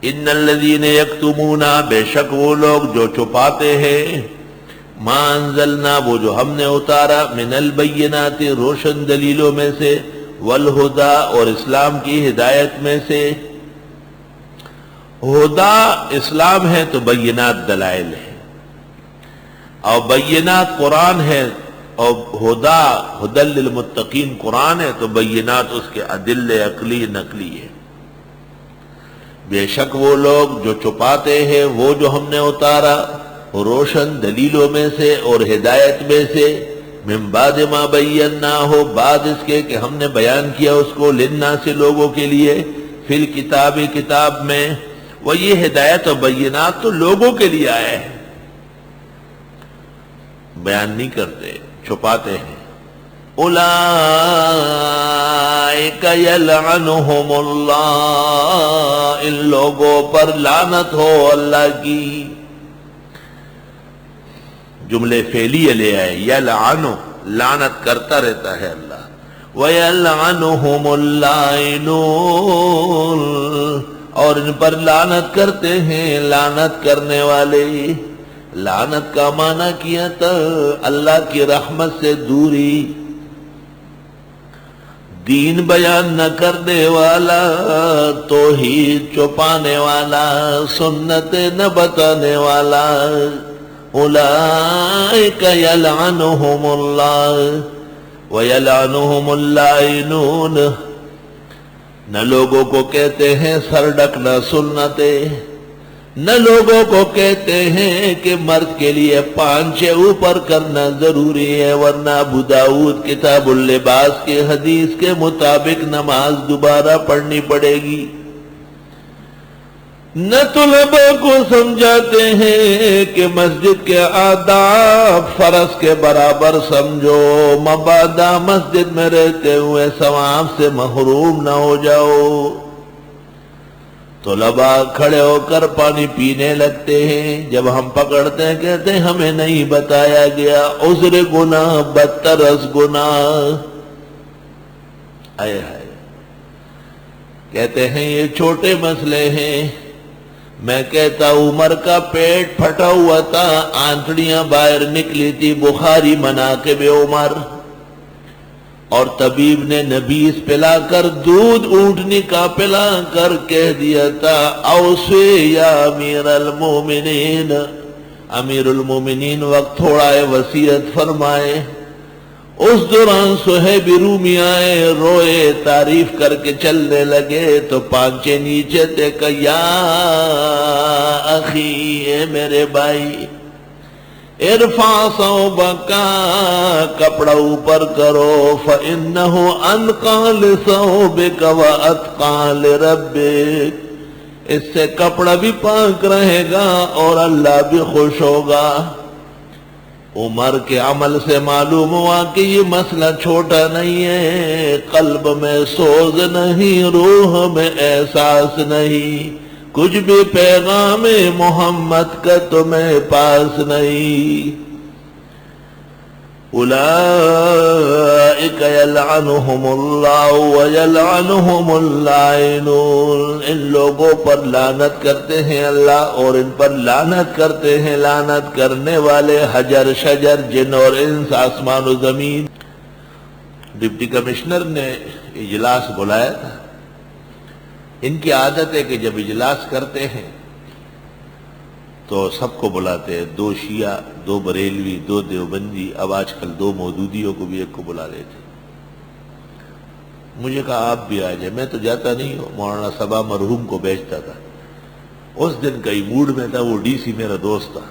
ان الذین یکتمون، بے شک وہ لوگ جو چھپاتے ہیں، ما انزلنا، وہ جو ہم نے اتارا، من البینات، روشن دلیلوں میں سے، والہدا، اور اسلام کی ہدایت میں سے۔ ہدا اسلام ہے تو بینات دلائل ہے، اور بینات قرآن ہے، اور ہدا ہدی للمتقین قرآن ہے تو بینات اس کے ادلے عقلی نقلی ہے۔ بے شک وہ لوگ جو چھپاتے ہیں وہ جو ہم نے اتارا، روشن دلیلوں میں سے اور ہدایت میں سے، من بعد ما بیناہ، بعد اس کے کہ ہم نے بیان کیا اس کو، للناس، لوگوں کے لیے، فی الکتاب، کتاب میں۔ وہ یہ ہدایت اور بینات تو لوگوں کے لیے آئے ہیں، بیان نہیں کرتے، چھپاتے ہیں۔ اولئک یلعنہم اللہ، ان لوگوں پر لعنت ہو اللہ کی۔ جملے فعلیہ لے آئے، یلعن، لعنت کرتا رہتا ہے اللہ، ویلعنہم اللاعنون، اور ان پر لعنت کرتے ہیں لعنت کرنے والے۔ لعنت کا معنی کیا تھا اللہ کی رحمت سے دوری، دین بیان نہ کرنے والا، توحید چھپانے والا، سنت نہ بتانے والا۔ اولئک یلعنہم اللہ ویلعنہم اللاعنون، نہ لوگوں کو کہتے ہیں سر ڈھکنا سنتے، نہ لوگوں کو کہتے ہیں کہ مرد کے لیے پانچے اوپر کرنا ضروری ہے، ورنہ ابو داؤد کتاب اللباس کے حدیث کے مطابق نماز دوبارہ پڑھنی پڑے گی۔ نہ طلباء کو سمجھاتے ہیں کہ مسجد کے آداب فرض کے برابر سمجھو، مبادا مسجد میں رہتے ہوئے ثواب سے محروم نہ ہو جاؤ۔ طلباء کھڑے ہو کر پانی پینے لگتے ہیں، جب ہم پکڑتے ہیں کہتے ہیں ہمیں نہیں بتایا گیا، عذر گناہ بدتر از گناہ۔ آئے ہائے، کہتے ہیں یہ چھوٹے مسئلے ہیں۔ میں کہتا عمر کا پیٹ پھٹا ہوا تھا، آنتڑیاں باہر نکلی تھی، بخاری مناقب عمر، اور طبیب نے نبیس پلا کر، دودھ اونٹنی کا پلا کر کہہ دیا تھا اوصی یا امیر المومنین، امیر المومنین وقت تھوڑا ہے وصیت فرمائے۔ اس دوران صہیب رومی آئے، روئے، تعریف کر کے چلنے لگے تو پانچے نیچے تھے کہ یا اخی، اے میرے بھائی، ارفع ثوبک، کپڑا اوپر کرو، فإنہ انقی لثوبک واتقی لربک، اس سے کپڑا بھی پاک رہے گا اور اللہ بھی خوش ہوگا۔ عمر کے عمل سے معلوم ہوا کہ یہ مسئلہ چھوٹا نہیں ہے، قلب میں سوز نہیں، روح میں احساس نہیں، کچھ بھی پیغام محمد کا تمہیں پاس نہیں۔ اولئک یلعنہم اللہ ویلعنہم اللاعنون، ان لوگوں پر لعنت کرتے ہیں اللہ اور ان پر لعنت کرتے ہیں لعنت کرنے والے، حجر شجر، جن اور انس، آسمان و زمین۔ ڈپٹی کمشنر نے اجلاس بلایا تھا۔ ان کی عادت ہے کہ جب اجلاس کرتے ہیں تو سب کو بلاتے ہیں، دو شیعہ، دو بریلوی، دو دیوبندی، اب آج کل دو مودودیوں کو بھی ایک کو بلا لیتے۔ مجھے کہا آپ بھی آ جائیں، میں تو جاتا نہیں ہوں، مولانا صبا مرحوم کو بیچتا تھا۔ اس دن کئی موڈ میں تھا، وہ ڈی سی میرا دوست تھا،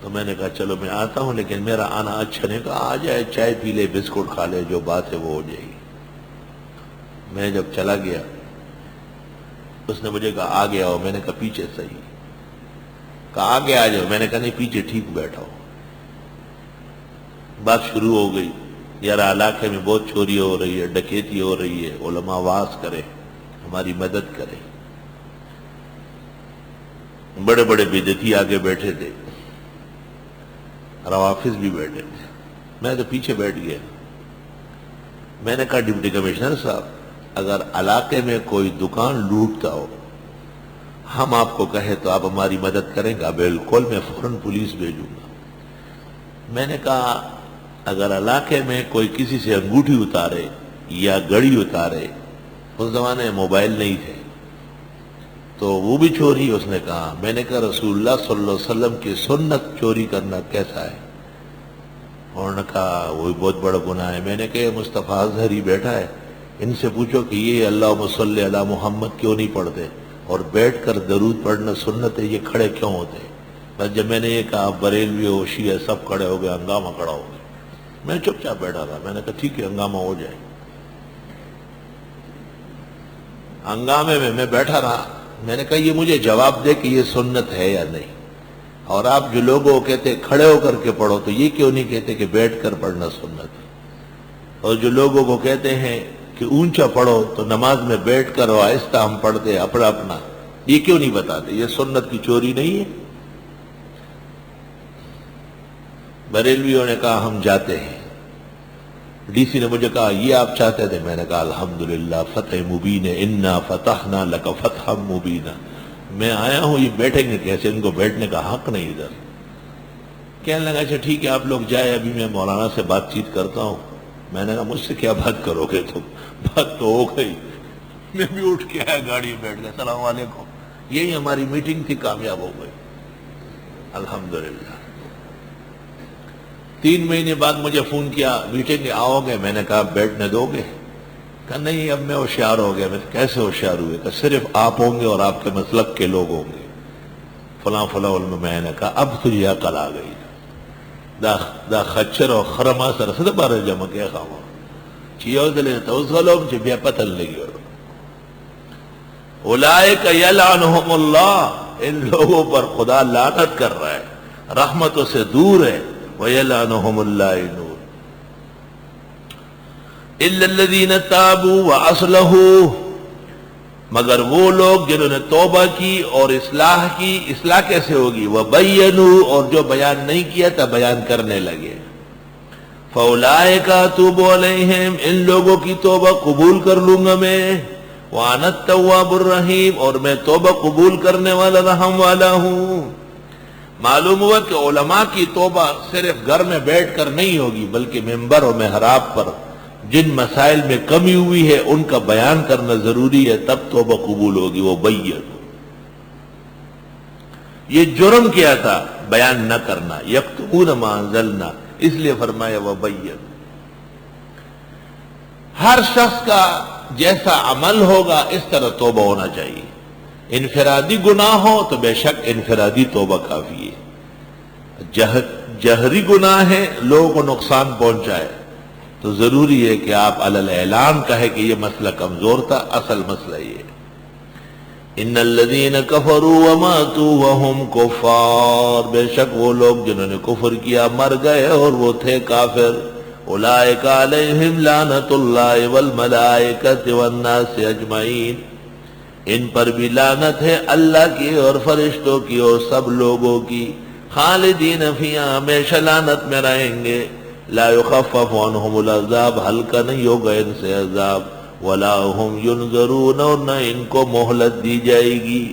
تو میں نے کہا چلو میں آتا ہوں، لیکن میرا آنا اچھا نہیں، کہا آ جائے، چائے پی لے، بسکٹ کھا لے، جو بات ہے وہ ہو جائے گی۔ میں جب چلا گیا اس نے مجھے کہا آگے آؤ، میں نے کہا پیچھے صحیح، کہا آگے آ جاؤ، میں نے کہا نہیں پیچھے ٹھیک بیٹھا ہو۔ بات شروع ہو گئی، یار علاقے میں بہت چوری ہو رہی ہے، ڈکیتی ہو رہی ہے، علماء واعظ کرے، ہماری مدد کرے۔ بڑے بڑے بدعتی آگے بیٹھے تھے، روافظ بھی بیٹھے تھے، میں تو پیچھے بیٹھ گیا۔ میں نے کہا ڈپٹی کمشنر صاحب، اگر علاقے میں کوئی دکان لوٹتا ہو ہم آپ کو کہیں تو آپ ہماری مدد کریں گا؟ بالکل، میں فوراً پولیس بھیجوں گا۔ میں نے کہا اگر علاقے میں کوئی کسی سے انگوٹھی اتارے یا گھڑی اتارے، اس زمانے میں موبائل نہیں تھے، تو وہ بھی چوری؟ اس نے کہا۔ میں نے کہا رسول اللہ صلی اللہ علیہ وسلم کی سنت چوری کرنا کیسا ہے؟ انہوں نے کہا وہ بہت بڑا گناہ ہے۔ میں نے کہا مصطفیٰ اظہری بیٹھا ہے، ان سے پوچھو کہ یہ اللہم صلی علی محمد کیوں نہیں پڑھتے، اور بیٹھ کر درود پڑھنا سنت ہے، یہ کھڑے کیوں ہوتے؟ بس جب میں نے یہ کہا بریلوی و شیعہ سب کھڑے ہو گئے، ہنگامہ کھڑا ہو گیا۔ میں چپ چاپ بیٹھا رہا۔ میں نے کہا ٹھیک ہے، ہنگامہ ہو جائے۔ ہنگامے میں بیٹھا رہا۔ میں نے کہا یہ مجھے جواب دے کہ یہ سنت ہے یا نہیں، اور آپ جو لوگوں کو کہتے کھڑے ہو کر کے پڑھو، تو یہ کیوں نہیں کہتے کہ بیٹھ کر پڑھنا سنت ہے؟ اور جو لوگوں کو کہتے ہیں کہ اونچا پڑھو، تو نماز میں بیٹھ کر اور آہستہ ہم پڑھتے اپنا اپنا، یہ کیوں نہیں بتاتے؟ یہ سنت کی چوری نہیں ہے؟ بریلویوں نے کہا ہم جاتے ہیں۔ ڈی سی نے مجھے کہا یہ آپ چاہتے تھے؟ میں نے کہا الحمدللہ فتح مبین ہے، انا فتحنا لک فتحا مبینا۔ میں آیا ہوں، یہ بیٹھیں گے کیسے؟ ان کو بیٹھنے کا حق نہیں ادھر۔ کہنے لگا اچھا ٹھیک ہے آپ لوگ جائے، ابھی میں مولانا سے بات چیت کرتا ہوں۔ میں نے کہا مجھ سے کیا بات کرو گے تم؟ بات تو ہو گئی۔ میں بھی اٹھ کے آیا، گاڑی میں بیٹھ گیا، السلام علیکم۔ یہی ہماری میٹنگ تھی، کامیاب ہو گئی الحمدللہ۔ 3 مہینے بعد مجھے فون کیا، میٹنگ آؤ گے؟ میں نے کہا بیٹھنے دو گے؟ کہا نہیں، اب میں ہوشیار ہو گیا۔ میں کیسے ہوشیار ہوئے؟ کہ صرف آپ ہوں گے اور آپ کے مسلک کے لوگ ہوں گے، فلاں فلاں علم۔ میں نے کہا اب تجھے عقل آ گئی۔ دا خچر اور خرما سر سے بارے جمع کیا خواہ چیئو دلے توزغلوم چی بیا پتل لگی ہو۔ اولائک یلعنہم اللہ، ان لوگوں پر خدا لعنت کر رہا ہے، رحمتوں سے دور ہے۔ وَيَلْعَنُهُمُ اللَّائِنُونَ إِلَّا الَّذِينَ تَابُوا وَأَصْلَحُوا، مگر وہ لوگ جنہوں نے توبہ کی اور اصلاح کی۔ اصلاح کیسے ہوگی؟ وَبَيَّنُوا، اور جو بیان نہیں کیا تھا بیان کرنے لگے۔ فَأُولَئِكَ أَتُوبُ عَلَيْهِمْ، ان لوگوں کی توبہ قبول کر لوں گا میں۔ وَأَنَا التَّوَّابُ الرَّحِيمُ، اور میں توبہ قبول کرنے والا رحم والا ہوں۔ معلوم ہوا کہ علماء کی توبہ صرف گھر میں بیٹھ کر نہیں ہوگی، بلکہ ممبر و محراب پر جن مسائل میں کمی ہوئی ہے ان کا بیان کرنا ضروری ہے، تب توبہ قبول ہوگی۔ وہ بیان، یہ جرم کیا تھا بیان نہ کرنا، یکتمون ما انزلنا، اس لیے فرمایا وہ بیان۔ ہر شخص کا جیسا عمل ہوگا اس طرح توبہ ہونا چاہیے۔ انفرادی گناہ ہو تو بے شک انفرادی توبہ کافی ہے۔ جہری گناہ ہے، لوگوں کو نقصان پہنچائے، تو ضروری ہے کہ آپ علی اعلان کہے کہ یہ مسئلہ کمزور تھا، اصل مسئلہ یہ ہے۔ ان الذین کفروا وماتوا وهم کفار، بے شک وہ لوگ جنہوں نے کفر کیا مر گئے اور وہ تھے کافر۔ اولئک علیہم لعنت اللہ والملائکۃ والناس اجمعین، ان پر بھی لعنت ہے اللہ کی اور فرشتوں کی اور سب لوگوں کی۔ خالدین فیہا، ہمیشہ لعنت میں رہیں گے۔ لا یخفف عنہم العذاب، ہلکا نہیں ہوگا ان سے عذاب۔ ولا ہم ینظرون، اور نہ ان کو مہلت دی جائے گی۔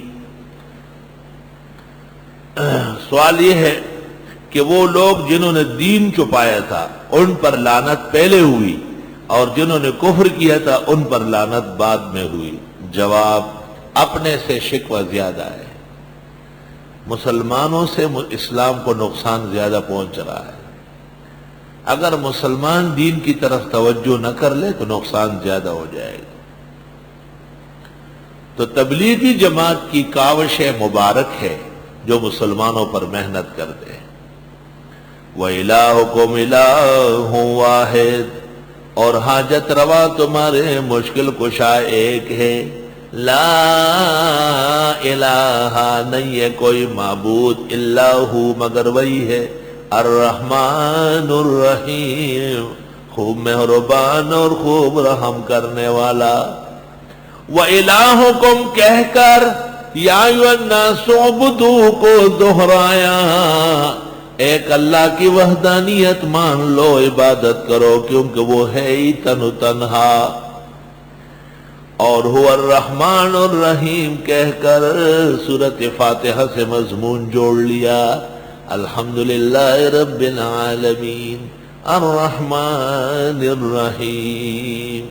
سوال یہ ہے کہ وہ لوگ جنہوں نے دین چھپایا تھا ان پر لعنت پہلے ہوئی، اور جنہوں نے کفر کیا تھا ان پر لعنت بعد میں ہوئی۔ جواب، اپنے سے شکوہ زیادہ ہے۔ مسلمانوں سے اسلام کو نقصان زیادہ پہنچ رہا ہے۔ اگر مسلمان دین کی طرف توجہ نہ کر لے تو نقصان زیادہ ہو جائے گا۔ تو تبلیغی جماعت کی کاوش مبارک ہے جو مسلمانوں پر محنت کرتے ہیں۔ وَإِلَٰهُكُمْ إِلَٰهٌ وَاحِدٌ، اور حاجت روا تمہارے مشکل کشا ایک ہے۔ لا الہ، نہیں ہے کوئی معبود الا ہو مگر وہی ہے۔ الرحمن الرحیم، خوب مہربان اور خوب رحم کرنے والا۔ وَإِلَٰهُكُمْ کہہ کر یا ایھا الناس اعبدوا کو دہرایا، ایک اللہ کی وحدانیت مان لو، عبادت کرو، کیونکہ وہ ہے ہی تن و تنہا۔ اور هو الرحمن الرحیم کہہ کر سورۃ فاتحہ سے مضمون جوڑ لیا. الحمدللہ رب العالمین الرحمن الرحیم.